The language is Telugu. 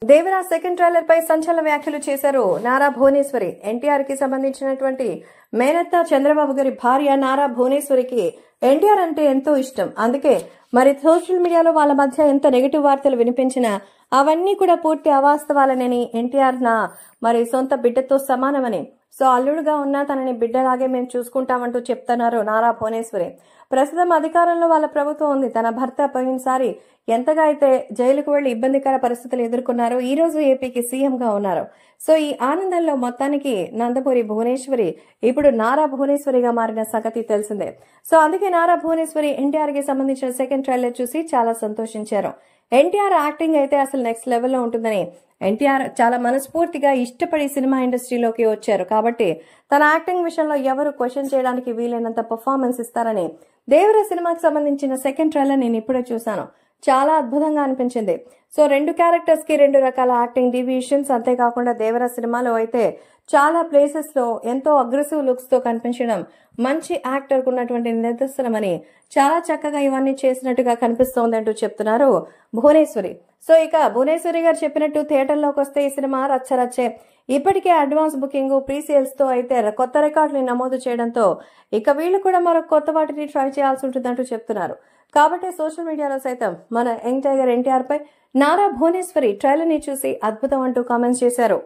దేవరా సెకండ్ ట్రైలర్ పై సంచలన వ్యాఖ్యలు చేశారు నారా భువనేశ్వరి. ఎన్టీఆర్ కి సంబంధించినటువంటి మేనత్త చంద్రబాబు గారి భార్య నారా భువనేశ్వరికి ఎన్టీఆర్ అంటే ఎంతో ఇష్టం. అందుకే మరి సోషల్ మీడియాలో వాళ్ళ మధ్య ఎంత నెగిటివ్ వార్తలు వినిపించినా అవన్నీ కూడా పూర్తి అవాస్తవాలనని, ఎన్టీఆర్ నా మరి సొంత బిడ్డతో సమానమని, సో అల్లుడుగా ఉన్నా తనని బిడ్డలాగే మేము చూసుకుంటామంటూ చెప్తున్నారు నారా భువనేశ్వరి. ప్రస్తుతం అధికారంలో వాళ్ళ ప్రభుత్వం ఉంది. తన భర్త పోయినసారి ఎంతగా అయితే జైలుకు వెళ్లి ఇబ్బందికర పరిస్థితులు ఎదుర్కొన్నారో ఈ రోజు ఏపీకి సీఎం గా ఉన్నారు. సో ఈ ఆనందంలో మొత్తానికి నందమూరి భువనేశ్వరి ఇప్పుడు నారా భువనేశ్వరిగా మారిన సంగతి తెలిసిందే. సో అందుకే నారా భువనేశ్వరి ఎన్టీఆర్ కి సంబంధించిన సెకండ్ ట్రైలర్ చూసి చాలా సంతోషించారు. ఎన్టీఆర్ యాక్టింగ్ అయితే అసలు నెక్స్ట్ లెవెల్లో ఉంటుందని, ఎన్టీఆర్ చాలా మనస్ఫూర్తిగా ఇష్టపడి సినిమా ఇండస్ట్రీలోకి వచ్చారు కాబట్టి తన యాక్టింగ్ విషయంలో ఎవరు క్వశ్చన్ చేయడానికి వీలైనంత పర్ఫార్మెన్స్ ఇస్తారని దేవర సినిమాకి సంబంధించిన సెకండ్ ట్రైలర్ నేను ఇప్పుడే చూశాను. చాలా అద్భుతంగా అనిపించింది. సో 2 క్యారెక్టర్స్ కి 2 రకాల యాక్టింగ్ డివిజన్స్, అంతేకాకుండా దేవర సినిమాలో అయితే చాలా ప్లేసెస్ లో ఎంతో అగ్రెసివ్ లుక్స్ తో కనిపించడం మంచి యాక్టర్ కు ఉన్నటువంటి నిదర్శనమని, చాలా చక్కగా ఇవన్నీ చేసినట్టుగా కనిపిస్తోంది అంటూ చెప్తున్నారు భువనేశ్వరి. సో ఇక భువనేశ్వరి గారు చెప్పినట్టు థియేటర్లోకి వస్తే ఈ సినిమా రచ్చరచ్చే. ఇప్పటికే అడ్వాన్స్ బుకింగ్, ప్రీ సేల్స్ తో అయితే కొత్త రికార్డుని నమోదు చేయడంతో ఇక వీళ్ళు కూడా మరో కొత్త వాటిని ట్రై చేయాల్సి ఉంటుందంటూ చెప్తున్నారు. కాబట్టి సోషల్ మీడియాలో సైతం మన యంగ్ టైగర్ ఎన్టీఆర్ పై నారా భువనేశ్వరి ట్రైలర్ ని చూసి అద్భుతం అంటూ కామెంట్స్ చేశారు.